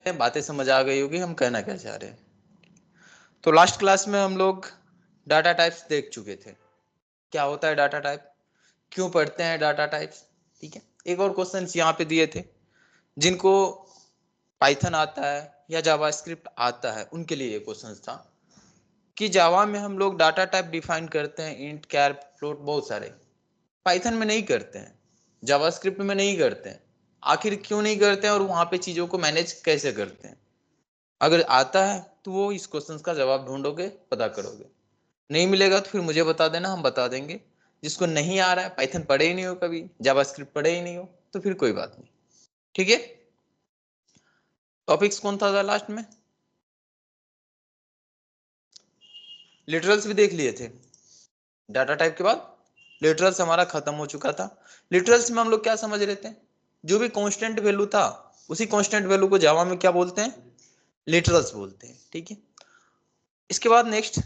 बातें समझ आ गई होगी हम कहना क्या चाह रहे हैं। तो लास्ट क्लास में हम लोग डाटा टाइप्स देख चुके थे, क्या होता है डाटा टाइप, क्यों पढ़ते हैं डाटा टाइप्स। ठीक है, एक और क्वेश्चन यहाँ पे दिए थे, जिनको पाइथन आता है या जावास्क्रिप्ट आता है उनके लिए ये क्वेश्चन था कि जावा में हम लोग डाटा टाइप डिफाइन करते हैं, इंट, कैर, फ्लोट, बहुत सारे। पाइथन में नहीं करते हैं, जावास्क्रिप्ट में नहीं करते हैं। आखिर क्यों नहीं करते हैं और वहां पे चीजों को मैनेज कैसे करते हैं? अगर आता है तो वो इस क्वेश्चन का जवाब ढूंढोगे, पता करोगे। नहीं मिलेगा तो फिर मुझे बता देना, हम बता देंगे। जिसको नहीं आ रहा है, पाइथन पढ़े ही नहीं हो कभी, जावास्क्रिप्ट पढ़े ही नहीं हो, तो फिर कोई बात नहीं। ठीक है, टॉपिक्स कौन था लास्ट में? लिटरल्स भी देख लिए थे। डाटा टाइप के बाद लिटरल्स हमारा खत्म हो चुका था। लिटरल्स में हम लोग क्या समझ रहे थे, जो भी कांस्टेंट वैल्यू था उसी कांस्टेंट वैल्यू को जावा में क्या बोलते हैं, लिटरल्स बोलते हैं। ठीक है, इसके बाद नेक्स्ट,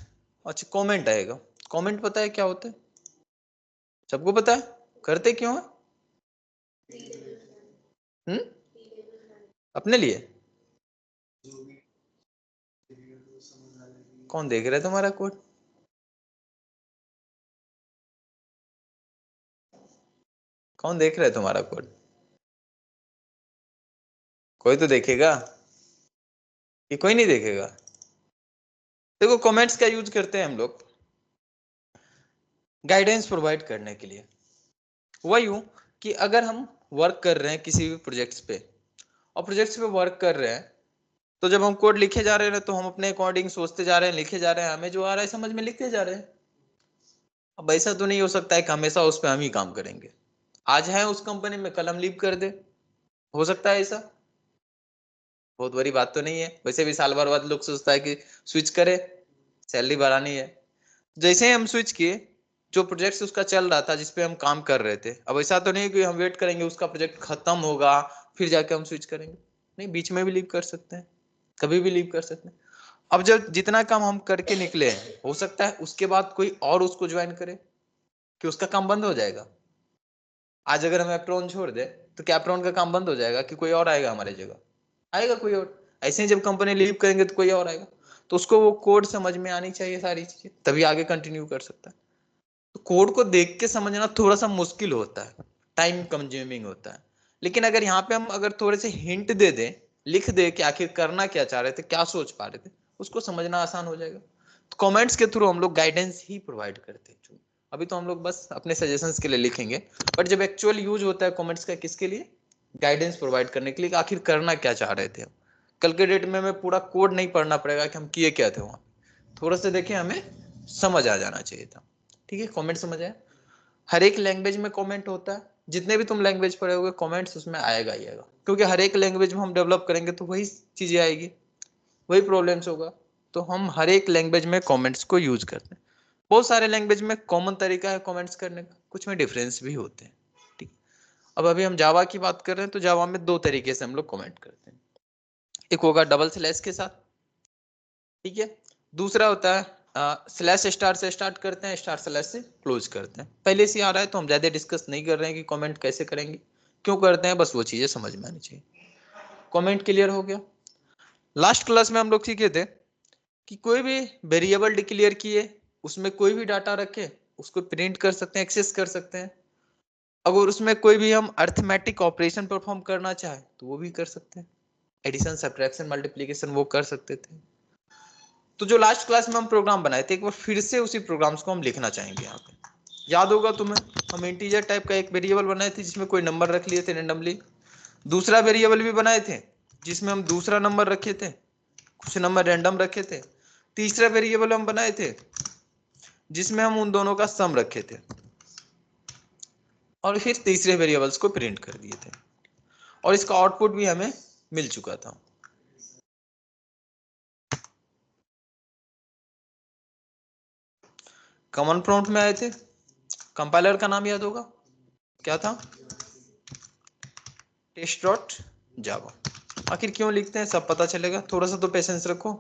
अच्छा कमेंट आएगा। कमेंट पता है क्या होता है? सबको पता है? करते क्यों है? हम्म, अपने लिए। कौन देख रहा है तुम्हारा कोड? कौन देख रहा है तुम्हारा कोड? कोई तो देखेगा कि कोई नहीं देखेगा? देखो, कमेंट्स का यूज करते हैं हम लोग गाइडेंस प्रोवाइड करने के लिए। हुआ यूं कि अगर हम वर्क कर रहे हैं किसी भी प्रोजेक्ट्स पे, और प्रोजेक्ट्स पे वर्क कर रहे हैं, तो जब हम कोड लिखे जा रहे हैं तो हम अपने अकॉर्डिंग सोचते जा रहे हैं, लिखे जा रहे हैं, हमें जो आ रहा है समझ में लिखते जा रहे हैं। अब ऐसा तो नहीं हो सकता है कि हमेशा उस पर हम ही काम करेंगे। आज है उस कंपनी में, कल हम लीव कर दे, हो सकता है ऐसा? बहुत बड़ी बात तो नहीं है। वैसे भी साल भर बाद लोग सोचता है कि स्विच करे, सैलरी बढ़ानी है। जैसे ही हम स्विच किए, जो प्रोजेक्ट उसका चल रहा था, जिसपे हम काम कर रहे थे, अब ऐसा तो नहीं कि हम वेट करेंगे उसका प्रोजेक्ट खत्म होगा फिर जाके हम स्विच करेंगे। नहीं, बीच में भी लीव कर सकते हैं, कभी भी लीव कर सकते हैं। अब जब जितना काम हम करके निकले हैं, हो सकता है उसके बाद कोई और उसको ज्वाइन करे, कि उसका काम बंद हो जाएगा। आज अगर हम एप्रोन छोड़ दे तो क्या एप्रोन का काम बंद हो जाएगा कि कोई और आएगा हमारी जगह? आएगा कोई और। ऐसे ही जब कंपनी लीव करेंगे तो कोई और आएगा। तो उसको वो कोड समझ में आनी चाहिए, सारी चीजें, तभी आगे कंटिन्यू कर सकता है। तो कोड को देख के समझना थोड़ा सा मुश्किल होता है, टाइम कंज्यूमिंग होता है। लेकिन अगर यहाँ पे हम अगर थोड़े से हिंट दे दें, लिख दे कि आखिर करना क्या चाह रहे थे, क्या सोच पा रहे थे, उसको समझना आसान हो जाएगा। तो कमेंट्स के थ्रू हम लोग गाइडेंस ही प्रोवाइड करते हैं। अभी तो हम लोग बस अपने सजेशंस के लिए लिखेंगे, बट जब एक्चुअल यूज होता है कमेंट्स का, किसके लिए? गाइडेंस प्रोवाइड करने के लिए, कि आखिर करना क्या चाह रहे थे हम। कल के डेट में हमें पूरा कोड नहीं पढ़ना पड़ेगा कि हम किए क्या थे वहां, थोड़ा सा देखें, हमें समझ आ जाना चाहिए था। ठीक है, कमेंट समझ आया? हर एक लैंग्वेज में कमेंट होता है, जितने भी तुम लैंग्वेज पढ़े होगे कमेंट्स उसमें आएगा ही आएगा, क्योंकि हर एक लैंग्वेज में हम डेवलप करेंगे तो वही चीजें आएगी, वही प्रॉब्लम्स होगा। तो हम हर एक लैंग्वेज में कमेंट्स को यूज करते हैं। बहुत सारे लैंग्वेज में कॉमन तरीका है कमेंट्स करने का, कुछ में डिफरेंस भी होते हैं। ठीक, अब अभी हम जावा की बात कर रहे हैं, तो जावा में दो तरीके से हम लोग कमेंट करते हैं। एक होगा डबल स्लैश के साथ, ठीक है। दूसरा होता है स्लैश स्टार से स्टार्ट करते हैं, स्टार स्लैश से क्लोज करते हैं। पहले से आ रहा है तो हम ज्यादा डिस्कस नहीं कर रहे हैं कि कमेंट कैसे करेंगे, क्यों करते हैं, बस वो चीजें समझ में आनी चाहिए। कमेंट क्लियर हो गया? लास्ट क्लास में हम लोग सीखे थे कि कोई भी वेरिएबल डिक्लेयर किए, उसमें कोई भी डाटा रखे, उसको प्रिंट कर सकते हैं, एक्सेस कर सकते हैं। अगर उसमें कोई भी हम अर्थमेटिक ऑपरेशन परफॉर्म करना चाहे तो वो भी कर सकते हैं, एडिशन, सब्ट्रैक्शन, मल्टीप्लिकेशन, वो कर सकते थे। तो जो लास्ट क्लास में हम प्रोग्राम बनाए थे, एक बार फिर से उसी प्रोग्राम्स को हम लिखना चाहेंगे यहाँ पे। याद होगा तुम्हें, हम इंटीजर टाइप का एक वेरिएबल बनाए थे जिसमें कोई नंबर रख लिए थे रेंडमली। दूसरा वेरिएबल भी बनाए थे जिसमें हम दूसरा नंबर रखे थे, कुछ नंबर रैंडम रखे थे। तीसरा वेरिएबल हम बनाए थे जिसमें हम उन दोनों का सम रखे थे, और फिर तीसरे वेरिएबल्स को प्रिंट कर दिए थे, और इसका आउटपुट भी हमें मिल चुका था। कॉमन प्रॉम्प्ट में आए थे, कंपाइलर का नाम याद होगा, क्या था? Test dot Java. आखिर क्यों लिखते हैं सब पता चलेगा, थोड़ा सा तो पेशेंस रखो।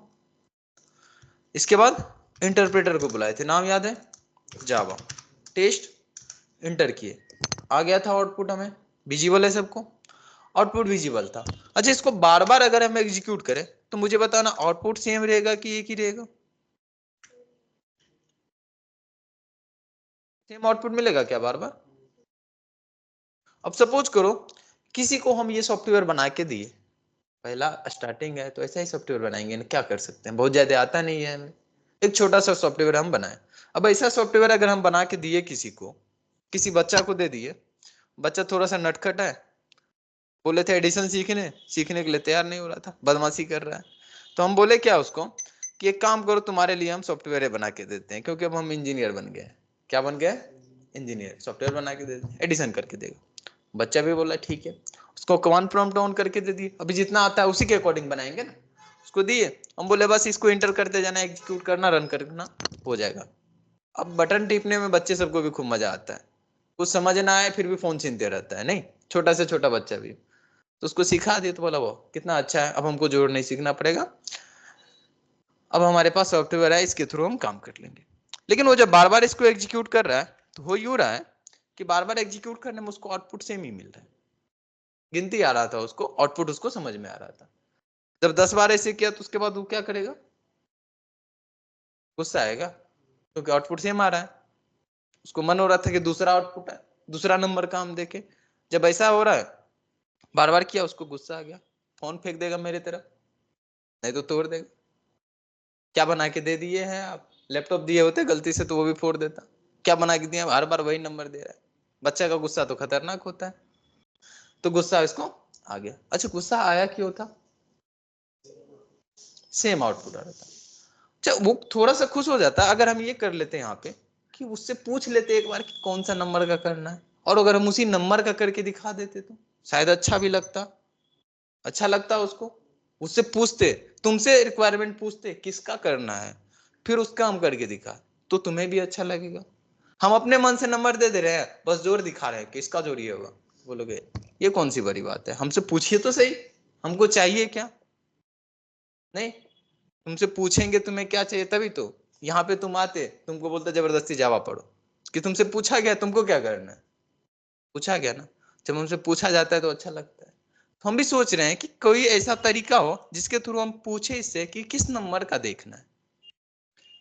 इसके बाद इंटरप्रेटर को बुलाए थे, नाम याद है? जावा। टेस्ट इंटर किए, आ गया था आउटपुट हमें, विजिबल है सबको। आउटपुट विजिबल था। अच्छा, इसको बार बार अगर हम एग्जीक्यूट करें तो मुझे बताना आउटपुट सेम रहेगा कि एक ही रहेगा? सेम आउटपुट मिलेगा क्या बार बार? अब सपोज करो किसी को हम ये सॉफ्टवेयर बना के दिए, पहला स्टार्टिंग है तो ऐसा ही सॉफ्टवेयर बनाएंगे ना, क्या कर सकते हैं, बहुत ज्यादा आता नहीं है हमें, एक छोटा सा सॉफ्टवेयर हम बनाए। अब ऐसा सॉफ्टवेयर अगर हम बना के दिए किसी को, किसी बच्चा को दे दिए, बच्चा थोड़ा सा नटखट है, बोले थे एडिशन सीखने, सीखने के लिए तैयार नहीं हो रहा था, बदमाशी कर रहा है, तो हम बोले क्या उसको कि एक काम करो तुम्हारे लिए हम सॉफ्टवेयर बना के देते हैं, क्योंकि अब हम इंजीनियर बन गए। क्या बन गए? इंजीनियर। सॉफ्टवेयर बना के देते हैं, एडिशन करके देगा। बच्चा भी बोला ठीक है, उसको कमांड प्रॉम्प्ट ऑन करके दे दिए, अभी जितना आता है उसी के अकॉर्डिंग बनाएंगे ना, उसको दिए, हम बोले बस इसको इंटर करते जाना, एग्जीक्यूट करना, रन करना, हो जाएगा। अब बटन टिपने में बच्चे सबको भी खूब मजा आता है, कुछ समझ ना आए फिर भी फोन छीनते रहता है, नहीं, छोटा से छोटा बच्चा भी, तो उसको सिखा दिया तो बोला वो कितना अच्छा है, अब हमको जोड़ नहीं सीखना पड़ेगा, अब हमारे पास सॉफ्टवेयर है, इसके थ्रू हम काम कर लेंगे। लेकिन वो जब बार बार इसको एग्जीक्यूट कर रहा है तो हो यूं रहा है कि बार बार एग्जीक्यूट करने में उसको आउटपुट सेम ही मिल रहा है, गिनती आ रहा था उसको, आउटपुट उसको समझ में आ रहा था। जब 10 बार ऐसे किया तो उसके बाद वो क्या करेगा? गुस्सा आएगा, क्योंकि आउटपुट सेम आ रहा है, उसको मन हो रहा था कि दूसरा आउटपुट है, दूसरा नंबर का हम देखे। जब ऐसा हो रहा है बार बार किया, उसको गुस्सा आ गया, फोन फेंक देगा मेरे तरफ, नहीं तो तोड़ देगा। क्या बना के दे दिए हैं आप? लैपटॉप दिए होते गलती से तो वो भी फोड़ देता। क्या बना के दिया, हर बार वही नंबर दे रहा है। बच्चा का गुस्सा तो खतरनाक होता है, तो गुस्सा इसको आ गया। अच्छा, गुस्सा आया क्यों था? सेम आउटपुट आ रहा था। अच्छा, वो थोड़ा सा खुश हो जाता अगर हम ये कर लेते यहाँ पे कि उससे पूछ लेते एक बार कि कौन सा नंबर का करना है, और अगर हम उसी नंबर का करके दिखा देते तो शायद अच्छा भी लगता, अच्छा लगता उसको। उससे पूछते, तुमसे रिक्वायरमेंट पूछते किसका करना है, फिर उसका हम करके दिखा, तो तुम्हें भी अच्छा लगेगा। हम अपने मन से नंबर दे दे रहे हैं, बस जोर दिखा रहे हैं कि इसका जोर ये होगा, बोलोगे ये कौन सी बड़ी बात है, हमसे पूछिए तो सही, हमको चाहिए क्या? नहीं, तुमसे पूछेंगे तुम्हें क्या चाहिए तभी तो। यहाँ पे तुम आते, तुमको बोलते जबरदस्ती जावा पढ़ो, कि तुमसे पूछा गया तुमको क्या करना है, पूछा गया ना। जब हमसे पूछा जाता है तो अच्छा लगता है। तो हम भी सोच रहे हैं कि कोई ऐसा तरीका हो जिसके थ्रू हम पूछे इससे कि किस नंबर का देखना है।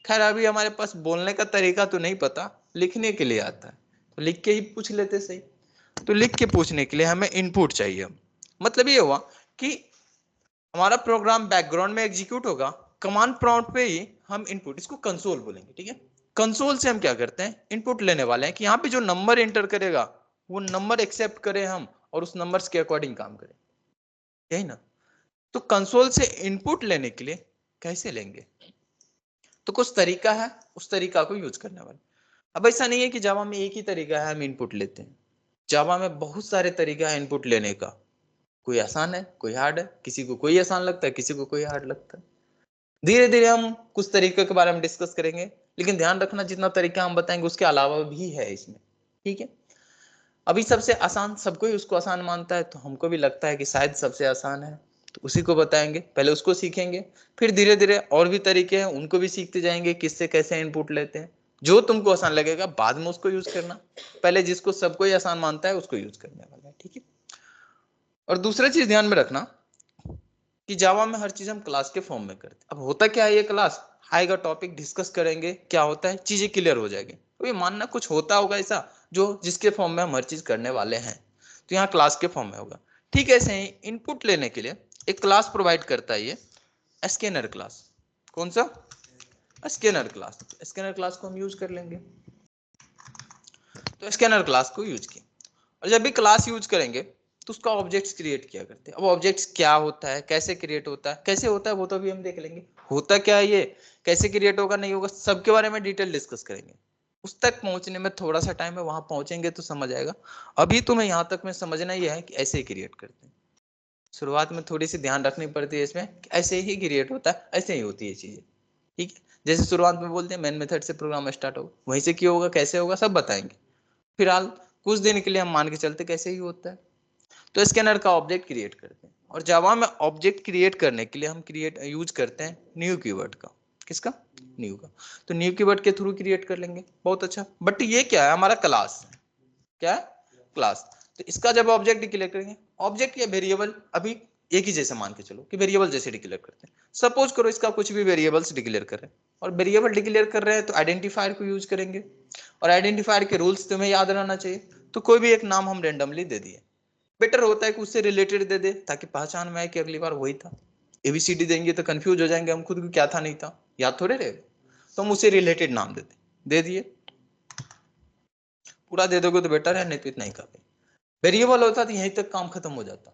खैर अभी हमारे पास बोलने का तरीका तो नहीं पता, लिखने के लिए आता है, तो लिख के ही पूछ लेते सही। तो लिख के पूछने के लिए हमें इनपुट चाहिए। मतलब ये हुआ कि हमारा प्रोग्राम बैकग्राउंड में एग्जीक्यूट होगा, कमांड प्रॉम्प्ट पे ही हम इनपुट, इसको कंसोल बोलेंगे, ठीक है। कंसोल से हम क्या करते हैं, इनपुट लेने वाले हैं कि यहाँ पे जो नंबर एंटर करेगा वो नंबर एक्सेप्ट करें हम, और उस नंबर्स के अकॉर्डिंग काम करें, यही ना। तो कंसोल से इनपुट लेने के लिए कैसे लेंगे, तो कुछ तरीका है, उस तरीका को यूज करने वाले। अब ऐसा नहीं है कि जावा में एक ही तरीका है हम इनपुट लेते हैं, जावा में बहुत सारे तरीका है इनपुट लेने का। कोई आसान है, कोई हार्ड है, किसी को कोई आसान लगता है, किसी को कोई हार्ड लगता है। धीरे धीरे हम कुछ तरीके के बारे में डिस्कस करेंगे, लेकिन ध्यान रखना जितना तरीका हम बताएंगे उसके अलावा भी है इसमें, ठीक है। अभी सबसे आसान, सबको ही उसको आसान मानता है, तो हमको भी लगता है कि शायद सबसे आसान है, तो उसी को बताएंगे, पहले उसको सीखेंगे, फिर धीरे धीरे और भी तरीके हैं उनको भी सीखते जाएंगे, किससे कैसे इनपुट लेते हैं। जो तुमको आसान लगेगा बाद में उसको यूज करना, पहले जिसको सबको ही आसान मानता है उसको यूज करने वाला है, ठीक है। और दूसरा चीज ध्यान में रखना कि जावा में हर चीज हम क्लास के फॉर्म में करते हैं। अब होता क्या है, ये क्लास आएगा, टॉपिक डिस्कस करेंगे, क्या होता है, चीजें क्लियर हो जाएगी। तो ये मानना कुछ होता होगा ऐसा जो जिसके फॉर्म में हम हर चीज करने वाले हैं, तो यहाँ क्लास के फॉर्म में होगा। ठीक है, ऐसे ही इनपुट लेने के लिए एक क्लास प्रोवाइड करता है ये, स्कैनर क्लास। कौन सा? Scanner class. स्कैनर क्लास को हम यूज कर लेंगे, तो स्कैनर क्लास को यूज किया। और जब भी क्लास यूज करेंगे तो उसका ऑब्जेक्ट्स क्रिएट किया करते हैं। अब ऑब्जेक्ट्स क्या होता है, कैसे क्रिएट होता है, कैसे होता है वो तो अभी हम देख लेंगे, होता क्या है ये, कैसे क्रिएट होगा नहीं होगा, सबके बारे में डिटेल डिस्कस करेंगे। उस तक पहुंचने में थोड़ा सा टाइम है, वहां पहुंचेंगे तो समझ आएगा। अभी तुम्हें यहाँ तक में समझना ही है कि ऐसे ही क्रिएट करते हैं। शुरुआत में थोड़ी सी ध्यान रखनी पड़ती है इसमें, ऐसे ही क्रिएट होता है, ऐसे ही होती है चीजें, ठीक है। जैसे शुरुआत में बोलते हैं मेन मेथड से प्रोग्राम स्टार्ट होगा, वहीं से क्यों होगा, कैसे होगा, सब बताएंगे। फिलहाल कुछ दिन के लिए हम मान के चलते कैसे ही होता है। तो स्कैनर का ऑब्जेक्ट क्रिएट करते हैं, और जावा में ऑब्जेक्ट क्रिएट करने के लिए हम क्रिएट यूज करते हैं न्यू कीवर्ड का। किसका? न्यू का। तो न्यू कीवर्ड के थ्रू क्रिएट कर लेंगे, बहुत अच्छा। बट ये क्या है, हमारा क्लास, क्या है? क्लास। तो इसका जब ऑब्जेक्ट डिक्लेयर करेंगे, ऑब्जेक्ट या वेरिएबल अभी एक ही जैसा मान के चलो कि वेरिएबल जैसे डिक्लेयर करते हैं। सपोज करो इसका कुछ भी वेरिएबल्स डिक्लेयर कर रहे हैं, और वेरिएबल डिक्लेयर कर रहे हैं तो आइडेंटिफायर को यूज करेंगे, और आइडेंटिफायर के रूल्स तुम्हें याद रहना चाहिए। तो कोई भी एक नाम हम रेंडमली दे दिए, बेटर होता है कि उससे रिलेटेड दे दे ताकि पहचान में आए कि अगली बार वही था। एबीसीडी देंगे तो कंफ्यूज हो जाएंगे हम खुद को, क्या था नहीं था याद थोड़े रहेगा, तो हम उसे रिलेटेड नाम देते, दे दिए। पूरा दे दोगे तो बेटर है, नहीं तो इतना ही काफी। वेरिएबल होता तो यहीं तक काम खत्म हो जाता,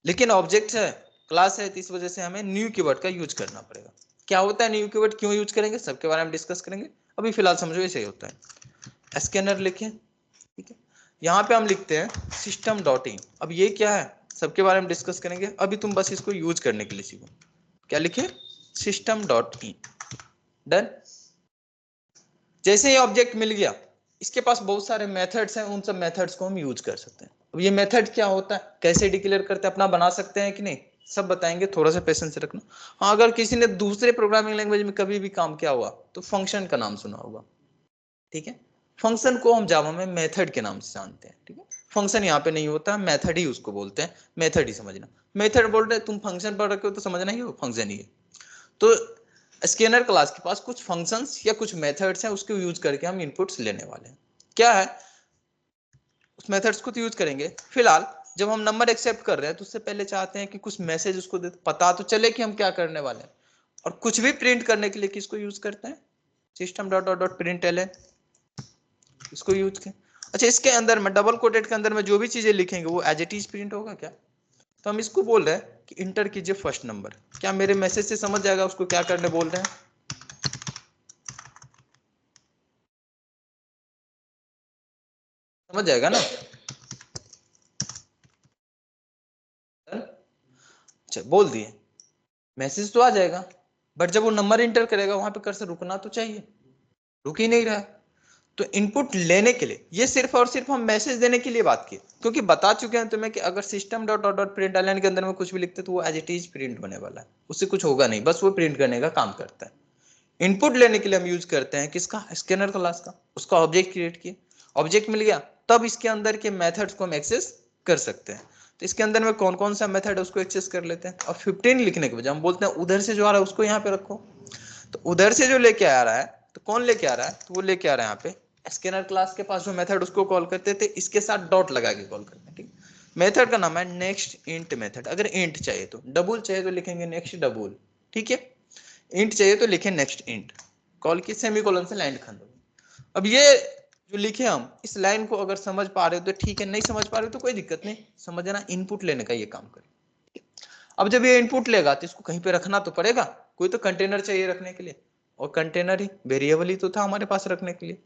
लेकिन ऑब्जेक्ट है, क्लास है, तो इस वजह से हमें न्यू कीवर्ड का यूज करना पड़ेगा। क्या होता है न्यू कीवर्ड, क्यों यूज करेंगे, सबके बारे में डिस्कस करेंगे। अभी फिलहाल समझो ऐसे ही होता है। स्कैनर लिखे, ठीक है, यहाँ पे हम लिखते हैं सिस्टम डॉट इन। अब ये क्या है सबके बारे में डिस्कस करेंगे, अभी तुम बस इसको यूज करने के लिए सीखो। क्या लिखे, सिस्टम डॉट इन, डन। जैसे ही ऑब्जेक्ट मिल गया, इसके पास बहुत सारे मेथड्स हैं, उन सब मेथड्स को हम यूज कर सकते हैं। अब ये मेथड क्या होता है, कैसे डिक्लेयर करते हैं, अपना बना सकते हैं कि नहीं, सब बताएंगे, थोड़ा सा पेशेंस रखना। हाँ, अगर किसी ने दूसरे प्रोग्रामिंग लैंग्वेज में कभी भी काम किया हुआ तो फंक्शन का नाम सुना होगा, ठीक है। फंक्शन को हम जावा में मेथड के नाम से जानते हैं, ठीक है। फंक्शन यहाँ पे नहीं होता, मेथड ही उसको बोलते हैं, मेथड ही समझना। मेथड बोल रहे तुम फंक्शन पढ़ रखे हो तो समझना ही हो फंक्शन ही है। तो स्कैनर क्लास के पास कुछ फंक्शंस या कुछ मेथड्स हैं, उसको यूज करके हम इनपुट्स लेने वाले हैं। क्या है, उस मेथड्स को तो यूज करेंगे। फिलहाल जब हम नंबर एक्सेप्ट कर रहे हैं तो उससे पहले चाहते हैं कि कुछ मैसेज उसको दे, पता तो चले कि हम क्या करने वाले हैं। और कुछ भी प्रिंट करने के लिए किसको यूज करते हैं, system dot dot dot print L, इसको यूज करें। अच्छा, इसके अंदर में डबल कोटेड के अंदर में जो भी चीजें लिखेंगे वो एज इट इज प्रिंट होगा क्या, तो हम इसको बोल रहे हैं कि इंटर कीजिए फर्स्ट नंबर। क्या मेरे मैसेज से समझ जाएगा उसको क्या करने बोल रहे हैं, समझ जाएगा ना। अच्छा, बोल दिए, मैसेज तो आ जाएगा, बट जब वो नंबर इंटर करेगा वहां पे कर्सर रुकना तो चाहिए, रुक ही नहीं रहा। तो इनपुट लेने के लिए, ये सिर्फ और सिर्फ हम मैसेज देने के लिए बात की, क्योंकि बता चुके हैं तुम्हें कि अगर system dot dot dot print के अंदर में कुछ भी लिखते तो वो एज इट इज प्रिंट होने वाला है, उससे कुछ होगा नहीं, बस वो प्रिंट करने का काम करता है। इनपुट लेने के लिए हम यूज करते हैं किसका, स्कैनर क्लास का। उसका ऑब्जेक्ट क्रिएट किए, ऑब्जेक्ट मिल गया, तब इसके अंदर के मेथड्स को हम एक्सेस कर सकते हैं। तो इसके अंदर में कौन कौन सा मेथड है उसको एक्सेस कर लेते हैं। और 15 लिखने के बजाय हम बोलते हैं उधर से जो आ रहा है उसको यहाँ पे रखो। तो उधर से जो लेके आ रहा है, तो कौन लेके आ रहा है, तो वो लेके आ रहा है यहाँ पे स्कैनर क्लास के पास जो मेथड उसको कॉल करते थे, इसके साथ डॉट लगा के कॉल करते हैं, ठीक। मेथड का नाम है नेक्स्ट इंट मेथड। अगर इंट चाहिए तो, डबल चाहिए तो लिखेंगे नेक्स्ट डबल, ठीक है। इंट चाहिए तो लिखे नेक्स्ट इंट, कॉल की सेमीकोलन से लाइन खत्म। अब ये जो लिखे हम, इस लाइन को अगर समझ पा रहे हो तो ठीक है, नहीं समझ पा रहे हो तो कोई दिक्कत नहीं, समझना इनपुट लेने का ये काम करे। अब जब ये इनपुट लेगा तो इसको कहीं पे रखना तो पड़ेगा, कोई तो कंटेनर चाहिए रखने के लिए, और कंटेनर ही वेरिएबल ही तो था हमारे पास रखने के लिए।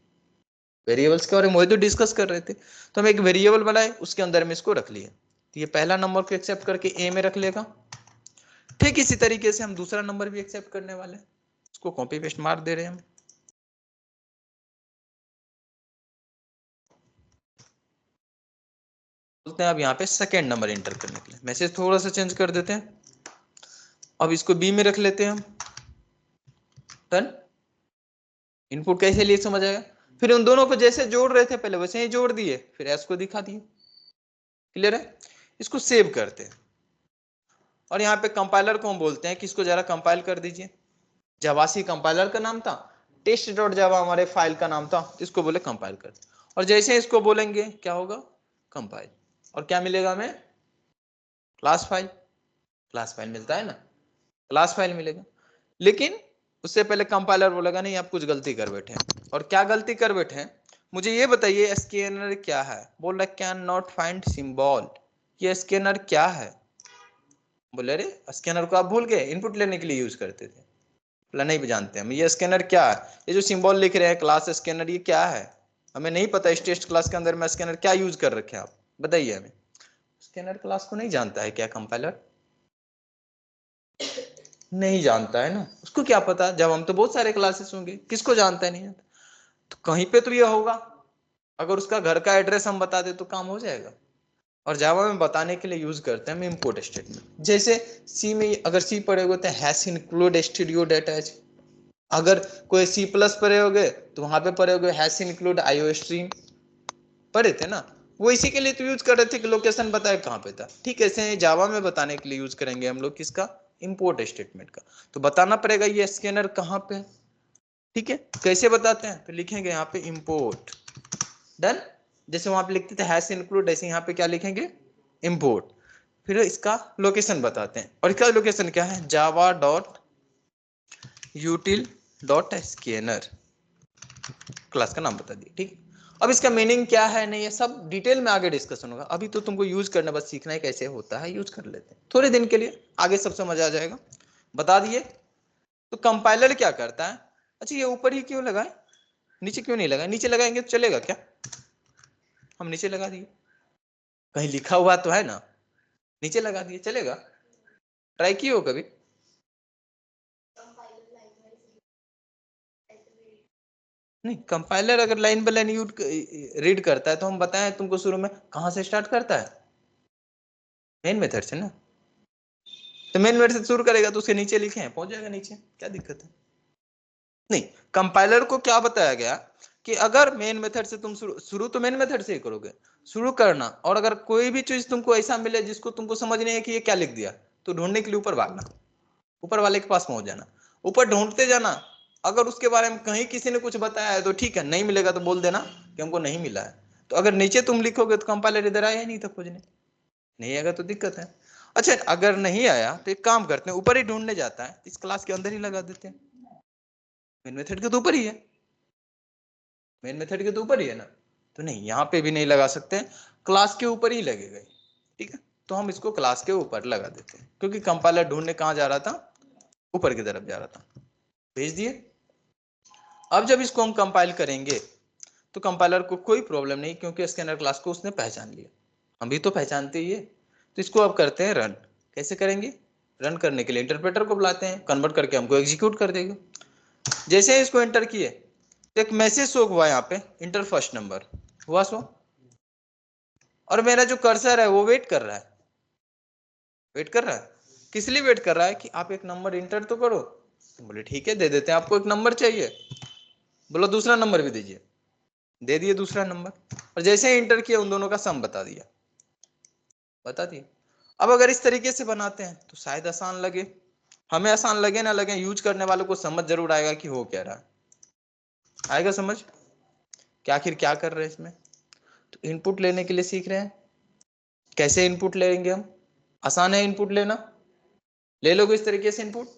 वेरिएबल्स के बारे में वही तो डिस्कस कर रहे थे, तो हम एक वेरिएबल बनाए, उसके अंदर में इसको रख लिए। तो ये पहला नंबर को एक्सेप्ट करके ए में रख लेगा। ठीक इसी तरीके से हम दूसरा नंबर भी एक्सेप्ट करने वाले हैं, इसको कॉपी पेस्ट मार दे रहे हैं हम। बोलते हैं अब यहाँ पे सेकेंड नंबर एंटर करने के लिए मैसेज थोड़ा सा चेंज कर देते हैं। अब इसको बी में रख लेते हैं हम, डन। इनपुट कैसे लिए समझ आएगा। फिर उन दोनों को जैसे जोड़ रहे थे पहले वैसे ही जोड़ दिए, फिर एस को दिखा दिए, क्लियर है। इसको सेव करते हैं, और यहाँ पे कंपाइलर को हम बोलते हैं कि इसको जरा कंपाइल कर दीजिए। जावासी कंपाइलर का नाम था, टेस्ट डॉट जावा हमारे फाइल का नाम था, इसको बोले कंपाइल कर। और जैसे इसको बोलेंगे क्या होगा, कंपाइल, और क्या मिलेगा हमें, क्लास फाइल। क्लास फाइल मिलता है ना, क्लास फाइल मिलेगा। लेकिन उससे पहले कंपाइलर बोलेगा नहीं आप कुछ गलती कर बैठे हैं। और क्या गलती कर बैठे हैं, मुझे ये बताइए स्कैनर क्या है। बोल रहा कैन नॉट फाइंड सिंबल, ये स्कैनर क्या है। बोले अरे स्कैनर को आप भूल गए, इनपुट लेने के लिए यूज करते थे। बोला नहीं जानते हम, ये स्कैनर क्या है, ये जो सिंबल लिख रहे हैं क्लास स्कैनर, ये क्या है, हमें नहीं पता। इस टेस्ट क्लास के अंदर में स्कैनर क्या यूज कर रखे हैं आप, बताइए हमें। स्कैनर क्लास को नहीं जानता है क्या कंपाइलर, नहीं जानता है ना, उसको क्या पता। जब हम तो बहुत सारे क्लासेस होंगे, किसको जानता है, नहीं जानता। तो कहीं पे तो ये होगा, अगर उसका घर का एड्रेस हम बता दे तो काम हो जाएगा। और जावा में बताने के लिए यूज करते हैं हम इंपोर्ट स्टेटमेंट। जैसे सी में अगर सी पढ़े हुए तो हैश इंक्लूड स्टूडियो डेटा, अगर कोई सी प्लस पढ़े होगे तो वहां पे पढ़े होगे हैश इंक्लूड आईओ स्ट्रीम, पढ़े थे ना। वो इसी के लिए तो यूज कर रहे थे कि लोकेशन बताए कहाँ पे था। ठीक है, ऐसे जावा में बताने के लिए यूज करेंगे हम लोग किसका, इंपोर्ट स्टेटमेंट का। तो बताना पड़ेगा ये स्कैनर कहाँ पे। ठीक है, कैसे बताते हैं, तो लिखेंगे यहाँ पे इंपोर्ट। डन। जैसे वहां पे लिखते थे हैश इंक्लूड, ऐसे यहाँ पे क्या लिखेंगे, इंपोर्ट। फिर इसका लोकेशन बताते हैं, और इसका लोकेशन क्या है, Java dot यूटिल dot scanner, class का नाम बता दिया। ठीक है, अब इसका मीनिंग क्या है नहीं, ये सब डिटेल में आगे डिस्कशन होगा, अभी तो तुमको यूज करना बस सीखना है कैसे होता है, यूज कर लेते हैं थोड़े दिन के लिए, आगे सब समझ आ जाएगा। बता दिए। तो कंपाइलर क्या करता है, अच्छा ये ऊपर ही क्यों लगाए, नीचे क्यों नहीं लगाए, नीचे लगाएंगे तो चलेगा क्या, हम नीचे लगा दिए, कहीं लिखा हुआ तो है ना, नीचे लगा दिए चलेगा, ट्राई किए हो कभी। नहीं, कंपाइलर अगर line by line use read करता है तो हम बताएं तुमको शुरू में कहां से स्टार्ट करता है, मेन मेथड से ना। तो मेन मेथड से शुरू करेगा तो उसके नीचे लिखे हैं, पहुंच जाएगा नीचे, क्या दिक्कत है। नहीं, कंपाइलर को क्या बताया गया कि अगर मेन मेथड से तुम शुरू तो मेन मेथड से ही करोगे, शुरू करना, और अगर कोई भी चीज तुमको ऐसा मिले जिसको तुमको समझ नहीं है कि ये क्या लिख दिया, तो ढूंढने के लिए ऊपर भागना, ऊपर वाले के पास पहुंच जाना, ऊपर ढूंढते जाना। अगर उसके बारे में कहीं किसी ने कुछ बताया है तो ठीक है, नहीं मिलेगा तो बोल देना कि हमको नहीं मिला है। तो अगर नीचे तुम लिखोगे तो कंपाइलर इधर आया ही नहीं था खोजने, नहीं आएगा तो दिक्कत है। अच्छा, अगर नहीं आया तो एक काम करते हैं, ऊपर ही ढूंढने जाता है, इस क्लास के अंदर ही लगा देते हैं, मेन मेथड के तो ऊपर ही है, मेन मेथड के तो ऊपर ही है ना। तो नहीं, यहाँ पे भी नहीं लगा सकते, क्लास के ऊपर ही लगेगा। ठीक है, तो हम इसको क्लास के ऊपर लगा देते हैं, क्योंकि कंपाइलर ढूंढने कहाँ जा रहा था, ऊपर की तरफ जा रहा था। भेज दिए। अब जब इसको हम कंपाइल करेंगे तो कंपाइलर को कोई प्रॉब्लम नहीं, क्योंकि स्कैनर क्लास को उसने पहचान लिया, हम भी तो पहचानते ही है। तो इसको अब करते हैं रन। कैसे करेंगे, रन करने के लिए इंटरप्रेटर को बुलाते हैं, कन्वर्ट करके हमको एग्जीक्यूट कर देगा। जैसे ही इसको एंटर किए तो एक मैसेज शो हुआ यहाँ पे, इंटर फर्स्ट नंबर हुआ शो, और मेरा जो कर्सर है वो वेट कर रहा है, वेट कर रहा है, किस लिए वेट कर रहा है कि आप एक नंबर इंटर तो करो। बोले ठीक है, दे देते हैं, आपको एक नंबर चाहिए, बोलो दूसरा नंबर भी दीजिए, दे दिए दूसरा नंबर, और जैसे ही इंटर किया उन दोनों का सम बता दिया, बता दिए। अब अगर इस तरीके से बनाते हैं तो शायद आसान लगे, हमें आसान लगे ना लगे, यूज करने वालों को समझ जरूर आएगा कि हो क्या रहा है, आएगा समझ कि आखिर क्या कर रहे हैं इसमें। तो इनपुट लेने के लिए सीख रहे हैं, कैसे इनपुट लेंगे हम, आसान है इनपुट लेना, ले लोगे इस तरीके से इनपुट,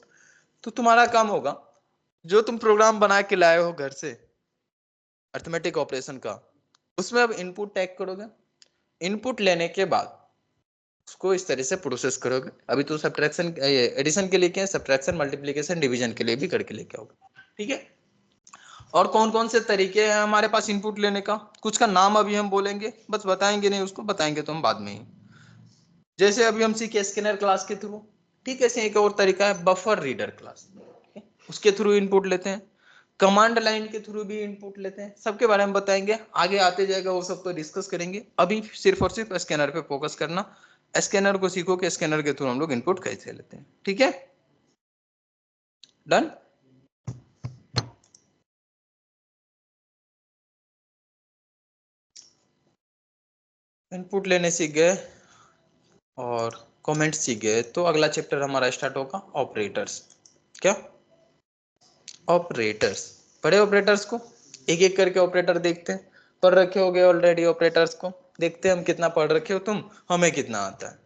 तो तुम्हारा काम होगा, जो तुम प्रोग्राम बना के लाए हो घर से अर्थमेटिक ऑपरेशन का, उसमें अब इनपुट टैग करोगे, इनपुट लेने के बाद उसको इस तरह से प्रोसेस करोगे। अभी तो सब्ट्रैक्शन एडिशन के लिए क्या है, सब्ट्रैक्शन मल्टीप्लिकेशन डिवीजन के लिए भी करके लेके आओगे। ठीक है, और कौन कौन से तरीके हैं हमारे पास इनपुट लेने का, कुछ का नाम अभी हम बोलेंगे, बस बताएंगे नहीं, उसको बताएंगे तो हम बाद में ही। जैसे अभी हम सीखे स्कैनर क्लास के थ्रू, ठीक है, ऐसे एक और तरीका है बफर रीडर क्लास, उसके थ्रू इनपुट लेते हैं, कमांड लाइन के थ्रू भी इनपुट लेते हैं, सबके बारे में बताएंगे, आगे आते जाएगा वो सब तो डिस्कस करेंगे। अभी सिर्फ और सिर्फ स्कैनर पे फोकस करना, स्कैनर को सीखो कि स्कैनर के थ्रू हम लोग इनपुट कैसे लेते हैं। ठीक है, डन। इनपुट लेने सीख गए और कमेंट सीख गए, तो अगला चैप्टर हमारा स्टार्ट होगा ऑपरेटर्स। क्या, ऑपरेटर्स, पढ़े ऑपरेटर्स को, एक एक करके ऑपरेटर देखते हैं, पढ़ रखे होगे ऑलरेडी ऑपरेटर्स को, देखते हैं हम कितना पढ़ रखे हो तुम, हमें कितना आता है।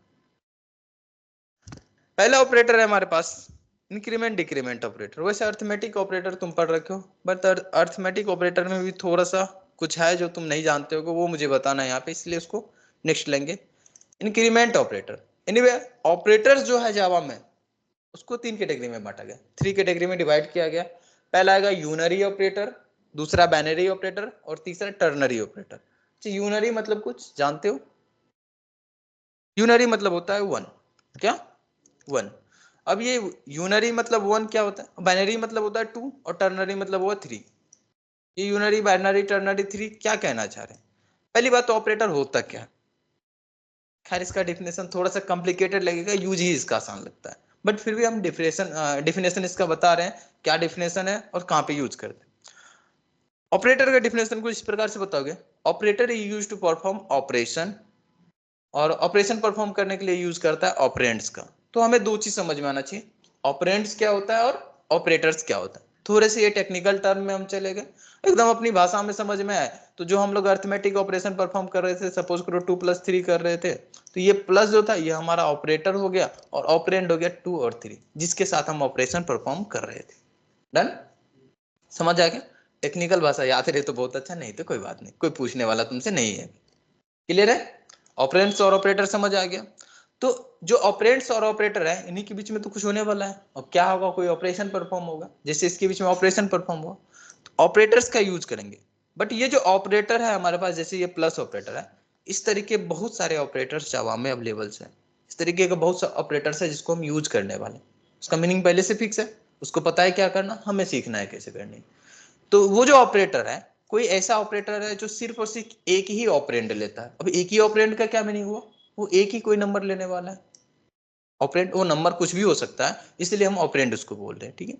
पहला ऑपरेटर है हमारे पास इंक्रीमेंट डिक्रीमेंट ऑपरेटर, वैसे अर्थमेटिक ऑपरेटर तुम पढ़ रखे हो, बट अर्थमेटिक ऑपरेटर में भी थोड़ा सा कुछ है जो तुम नहीं जानते हो, वो मुझे बताना है यहाँ पे, इसलिए उसको नेक्स्ट लेंगे। इंक्रीमेंट ऑपरेटर, एनीवे ऑपरेटर्स जो है जावा में उसको तीन कैटेगरी में बांटा गया, थ्री कैटेगरी में डिवाइड किया गया। पहला आएगा यूनरी ऑपरेटर, दूसरा बैनरी ऑपरेटर, और तीसरा टर्नरी ऑपरेटर। यूनरी मतलब कुछ जानते हो, यूनरी मतलब होता है वन, क्या, वन। अब ये यूनरी मतलब वन क्या होता है, बाइनरी मतलब होता है टू, और टर्नरी मतलब हुआ थ्री। ये यूनरी बाइनरी टर्नरी थ्री क्या कहना चाह रहे हैं, पहली बात तो ऑपरेटर होता क्या है, खैर इसका डिफिनेशन थोड़ा सा कॉम्प्लिकेटेड लगेगा, यूज ही इसका आसान लगता है, बट फिर भी हम डिफिनेशन इसका बता रहे हैं क्या डिफिनेशन है और कहाँ पे यूज करते हैं। ऑपरेटर का डिफिनेशन कुछ इस प्रकार से बताओगे, operator is used to perform operation, और ऑपरेशन परफॉर्म करने के लिए यूज करता है ऑपरेंड्स का। तो हमें दो चीज समझ में आना चाहिए, ऑपरेंड्स क्या होता है और ऑपरेटर्स क्या होता है। थोड़े से ये टेक्निकल टर्म में हम चले गए, एकदम अपनी भाषा में समझ में आए। तो जो हम लोग अर्थमेटिक ऑपरेशन परफॉर्म कर रहे थे, सपोज करो 2+3 कर रहे थे, तो ये प्लस जो था ये हमारा ऑपरेटर हो गया, और ऑपरेंड हो गया 2 और 3, जिसके साथ हम ऑपरेशन परफॉर्म कर रहे थे। डन, समझ आ गया। टेक्निकल भाषा याद रहे तो बहुत अच्छा, नहीं तो कोई बात नहीं, कोई पूछने वाला तुमसे नहीं है। क्लियर है, ऑपरेंड्स और ऑपरेटर समझ आ गया। तो जो ऑपरेंड्स और ऑपरेटर है, इन्हीं के बीच में तो कुछ होने वाला है, और क्या होगा, कोई ऑपरेशन परफॉर्म होगा, जैसे इसके बीच में ऑपरेशन परफॉर्म हुआ, तो ऑपरेटर्स का यूज करेंगे। बट ये जो ऑपरेटर है हमारे पास, जैसे ये प्लस ऑपरेटर है, इस तरीके बहुत सारे ऑपरेटर्स जावा में अवेलेबल है। इस तरीके का बहुत सारे ऑपरेटर्स है जिसको हम यूज करने वाले, उसका मीनिंग पहले से फिक्स है, उसको पता है क्या करना, हमें सीखना है कैसे करनी। तो वो जो ऑपरेटर है, कोई ऐसा ऑपरेटर है जो सिर्फ और सिर्फ एक ही ऑपरेंड लेता है। अब एक ही ऑपरेंड का क्या मीनिंग हुआ, वो एक ही कोई नंबर लेने वाला है। ऑपरेंड वो नंबर कुछ भी हो सकता है, इसलिए हम ऑपरेंड उसको बोल रहे हैं, ठीक है।